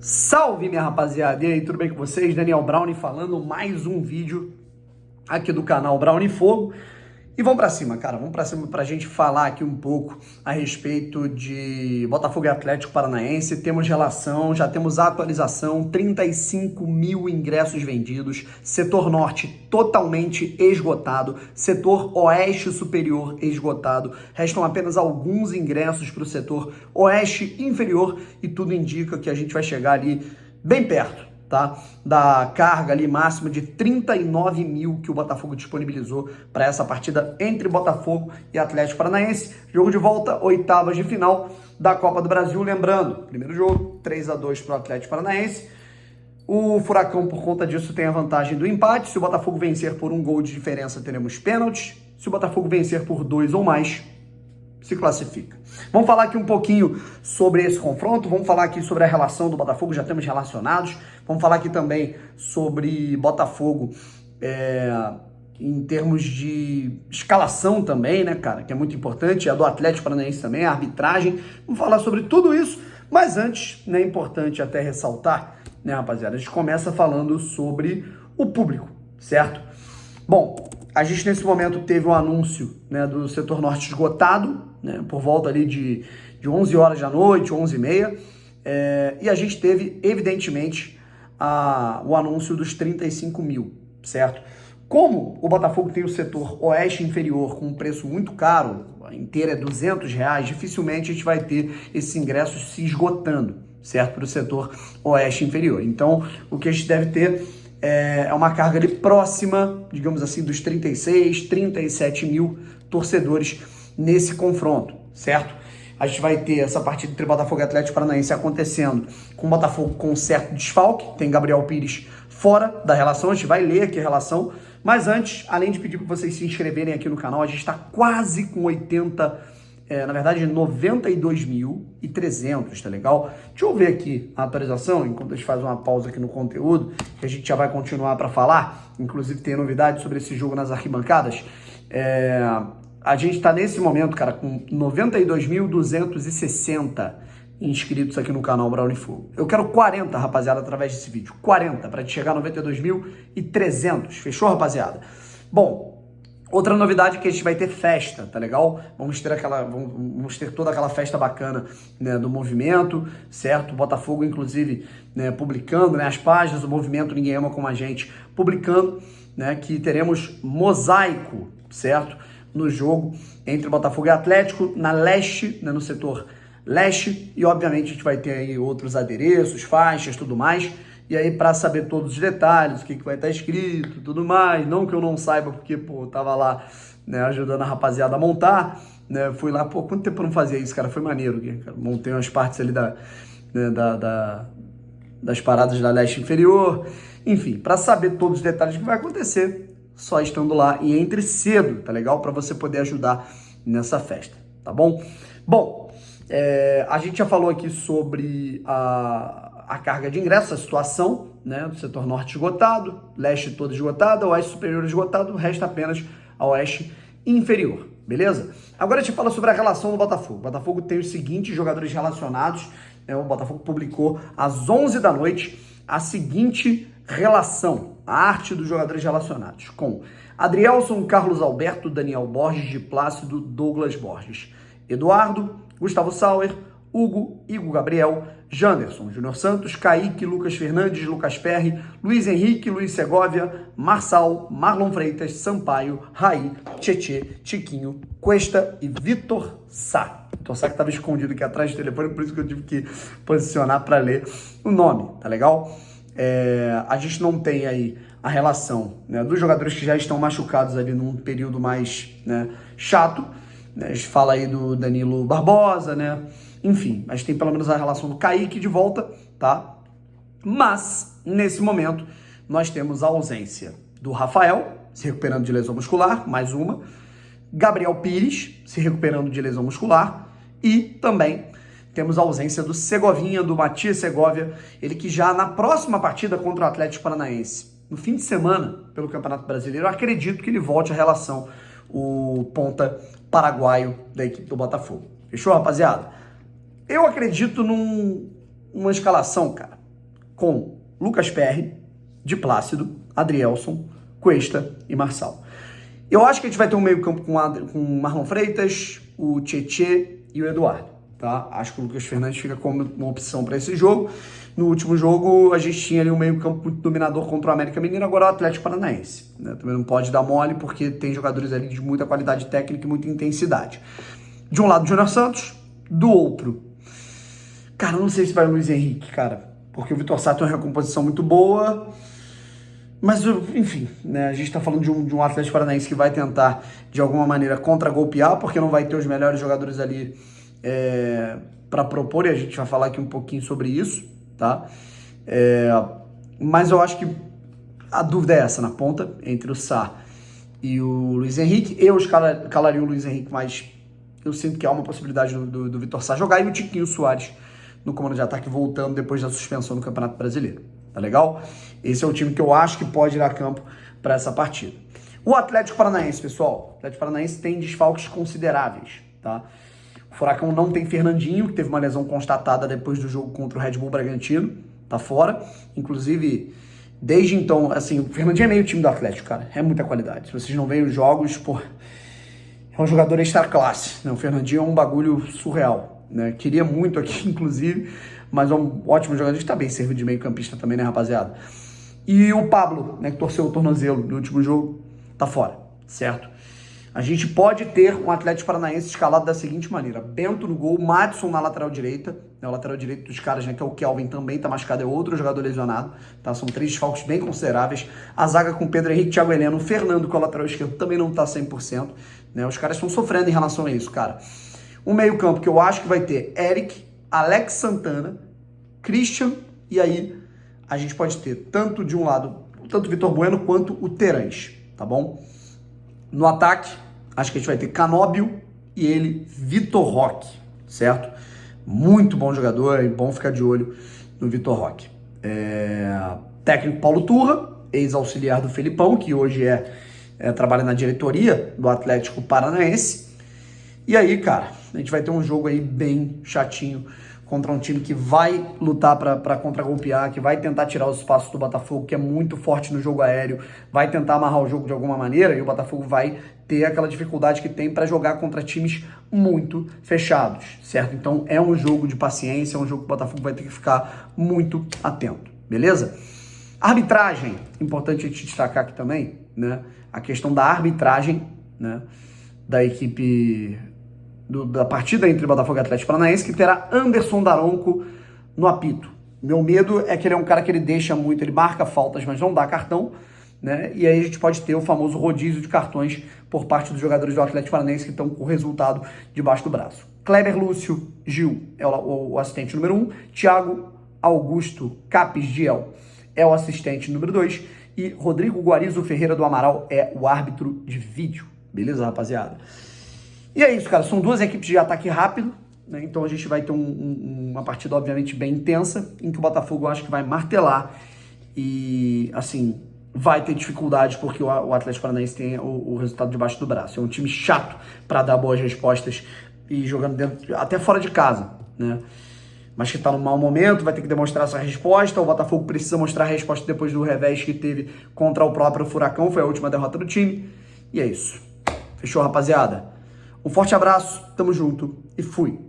Salve, minha rapaziada! E aí, tudo bem com vocês? Daniel Brownie falando, mais um vídeo aqui do canal Brownie Fogo. E vamos pra cima, cara, vamos pra cima pra gente falar aqui um pouco a respeito de Botafogo e Atlético Paranaense. Temos relação, já temos atualização, 35 mil ingressos vendidos, setor norte totalmente esgotado, setor oeste superior esgotado, restam apenas alguns ingressos para o setor oeste inferior e tudo indica que a gente vai chegar ali bem perto, tá? Da carga ali máxima de 39 mil que o Botafogo disponibilizou para essa partida entre Botafogo e Atlético Paranaense. Jogo de volta, oitavas de final da Copa do Brasil. Lembrando, primeiro jogo, 3-2 para o Atlético Paranaense. O Furacão, por conta disso, tem a vantagem do empate. Se o Botafogo vencer por um gol de diferença, teremos pênaltis. Se o Botafogo vencer por 2 ou mais, se classifica. Vamos falar aqui um pouquinho sobre esse confronto, vamos falar aqui sobre a relação do Botafogo, já temos relacionados, vamos falar aqui também sobre Botafogo em termos de escalação também, né, cara, que é muito importante, a do Atlético Paranaense também, a arbitragem, vamos falar sobre tudo isso, mas antes, né, é importante até ressaltar, né, rapaziada, a gente começa falando sobre o público, certo? Bom, a gente nesse momento teve um anúncio, né, do setor norte esgotado, né, por volta ali de 11 horas da noite, 11h30, e a gente teve, evidentemente, o anúncio dos 35 mil, certo? Como o Botafogo tem o setor oeste inferior com um preço muito caro, inteiro é R$200, dificilmente a gente vai ter esses ingressos se esgotando, certo? Para o setor oeste inferior. Então, o que a gente deve ter é uma carga ali próxima, digamos assim, dos 36, 37 mil torcedores nesse confronto, certo? A gente vai ter essa partida entre Botafogo e Atlético Paranaense acontecendo com o Botafogo com um certo desfalque, tem Gabriel Pires fora da relação, a gente vai ler aqui a relação, mas antes, além de pedir para vocês se inscreverem aqui no canal, a gente está quase com 92.300, tá legal? Deixa eu ver aqui a atualização, enquanto a gente faz uma pausa aqui no conteúdo, que a gente já vai continuar para falar, inclusive tem novidades sobre esse jogo nas arquibancadas. A gente está nesse momento, cara, com 92.260 inscritos aqui no canal Brownie Fogo. Eu quero 40, rapaziada, através desse vídeo. 40, para gente chegar a 92.300. Fechou, rapaziada? Bom, outra novidade é que a gente vai ter festa, tá legal? Vamos ter toda aquela festa bacana, né, do movimento, certo? O Botafogo, inclusive, né, publicando, né, as páginas do movimento Ninguém Ama Como a Gente, publicando, né, que teremos mosaico, certo? No jogo entre Botafogo e Atlético, na leste, né, no setor leste, e obviamente a gente vai ter aí outros adereços, faixas, tudo mais, e aí para saber todos os detalhes, o que vai estar escrito, tudo mais, não que eu não saiba, porque, pô, eu tava lá, né, ajudando a rapaziada a montar, né, fui lá, pô, quanto tempo eu não fazia isso, cara, foi maneiro, cara, montei umas partes ali das paradas da leste inferior, enfim, para saber todos os detalhes que vai acontecer, só estando lá e entre cedo, tá legal? Para você poder ajudar nessa festa, tá bom? Bom, a gente já falou aqui sobre a carga de ingressos, a situação, né? Do setor norte esgotado, leste todo esgotado, oeste superior esgotado, resta apenas a oeste inferior, beleza? Agora a gente fala sobre a relação do Botafogo. O Botafogo tem os seguintes jogadores relacionados, né? O Botafogo publicou às 11 da noite a seguinte relação, a arte dos jogadores relacionados, com Adrielson, Carlos Alberto, Daniel Borges de Plácido, Douglas Borges, Eduardo, Gustavo Sauer, Hugo, Igor Gabriel, Janderson, Júnior Santos, Kaique, Lucas Fernandes, Lucas Perry, Luiz Henrique, Luiz Segovia, Marçal, Marlon Freitas, Sampaio, Raí, Tietê, Tiquinho, Cuesta e Vitor Sá. Vitor Sá que estava escondido aqui atrás do telefone, por isso que eu tive que posicionar para ler o nome, tá legal? A gente não tem aí a relação, né, dos jogadores que já estão machucados ali num período mais, né, chato, né, a gente fala aí do Danilo Barbosa, né, enfim, a gente tem pelo menos a relação do Kaique de volta, tá? Mas, nesse momento, nós temos a ausência do Rafael, se recuperando de lesão muscular, mais uma, Gabriel Pires, se recuperando de lesão muscular, e também temos a ausência do Segovinha, do Matias Segovia, ele que já na próxima partida contra o Atlético Paranaense, no fim de semana, pelo Campeonato Brasileiro, eu acredito que ele volte à relação, o ponta paraguaio da equipe do Botafogo. Fechou, rapaziada? Eu acredito numa escalação, cara, com Lucas Perry, Di Plácido, Adrielson, Cuesta e Marçal. Eu acho que a gente vai ter um meio campo com Marlon Freitas, o Tietê e o Eduardo, tá? Acho que o Lucas Fernandes fica como uma opção para esse jogo. No último jogo, a gente tinha ali um meio campo muito dominador contra o América Mineiro, agora o Atlético Paranaense, né? Também não pode dar mole, porque tem jogadores ali de muita qualidade técnica e muita intensidade. De um lado, o Júnior Santos, do outro. Cara, eu não sei se vai o Luiz Henrique, cara, porque o Vitor Sá tem uma recomposição muito boa. Mas, enfim, né, a gente está falando de um Atlético Paranaense que vai tentar, de alguma maneira, contra-golpear, porque não vai ter os melhores jogadores ali para propor, e a gente vai falar aqui um pouquinho sobre isso, tá? Mas eu acho que a dúvida é essa, na ponta, entre o Sá e o Luiz Henrique. Eu escalaria o Luiz Henrique, mas eu sinto que há uma possibilidade do Vitor Sá jogar, e o Tiquinho Soares no comando de ataque voltando depois da suspensão no Campeonato Brasileiro. Tá legal? Esse é o time que eu acho que pode ir a campo para essa partida. O Atlético Paranaense, pessoal. O Atlético Paranaense tem desfalques consideráveis, tá? O Furacão não tem Fernandinho, que teve uma lesão constatada depois do jogo contra o Red Bull Bragantino. Tá fora. Inclusive, desde então, assim, o Fernandinho é meio time do Atlético, cara. É muita qualidade. Se vocês não veem os jogos, pô, é um jogador extra classe, né? O Fernandinho é um bagulho surreal, né? Queria muito aqui, inclusive, mas é um ótimo jogador. A gente tá bem servido de meio campista também, né, rapaziada? E o Pablo, né, que torceu o tornozelo no último jogo, tá fora, certo? A gente pode ter um Atlético Paranaense escalado da seguinte maneira: Bento no gol, Madison na lateral direita, né, o lateral direito dos caras, né, que é o Kelvin, também tá machucado, é outro jogador lesionado, tá? São 3 desfalques bem consideráveis. A zaga com Pedro Henrique, Thiago Heleno, o Fernando, que é o lateral esquerdo, também não tá 100%, né? Os caras estão sofrendo em relação a isso, cara. O meio campo que eu acho que vai ter Eric, Alex Santana, Christian, e aí a gente pode ter tanto de um lado, tanto o Vitor Bueno quanto o Terãs, tá bom? No ataque, acho que a gente vai ter Canóbio e ele, Vitor Roque, certo? Muito bom jogador, é bom ficar de olho no Vitor Roque. Técnico Paulo Turra, ex-auxiliar do Felipão, que hoje trabalha na diretoria do Atlético Paranaense. E aí, cara, a gente vai ter um jogo aí bem chatinho contra um time que vai lutar para contra-golpear, que vai tentar tirar os espaços do Botafogo, que é muito forte no jogo aéreo, vai tentar amarrar o jogo de alguma maneira, e o Botafogo vai ter aquela dificuldade que tem para jogar contra times muito fechados, certo? Então é um jogo de paciência, é um jogo que o Botafogo vai ter que ficar muito atento, beleza? Arbitragem, importante a gente destacar aqui também, né? A questão da arbitragem, né? Da equipe da partida entre Botafogo e Atlético Paranaense, que terá Anderson Daronco no apito. Meu medo é que ele é um cara que ele deixa muito, ele marca faltas, mas não dá cartão, né? E aí a gente pode ter o famoso rodízio de cartões por parte dos jogadores do Atlético Paranaense que estão com o resultado debaixo do braço. Kleber Lúcio Gil é o assistente número 1, Thiago Augusto Capes Diel é o assistente número 2 e Rodrigo Guarizo Ferreira do Amaral é o árbitro de vídeo. Beleza, rapaziada? E é isso, cara. São 2 equipes de ataque rápido, né? Então a gente vai ter uma partida, obviamente, bem intensa, em que o Botafogo, eu acho que vai martelar e, assim, vai ter dificuldade porque o Atlético Paranaense tem o resultado debaixo do braço. É um time chato para dar boas respostas e jogando dentro, até fora de casa, né? Mas que tá num mau momento, vai ter que demonstrar essa resposta. O Botafogo precisa mostrar a resposta depois do revés que teve contra o próprio Furacão, foi a última derrota do time. E é isso. Fechou, rapaziada? Um forte abraço, tamo junto e fui!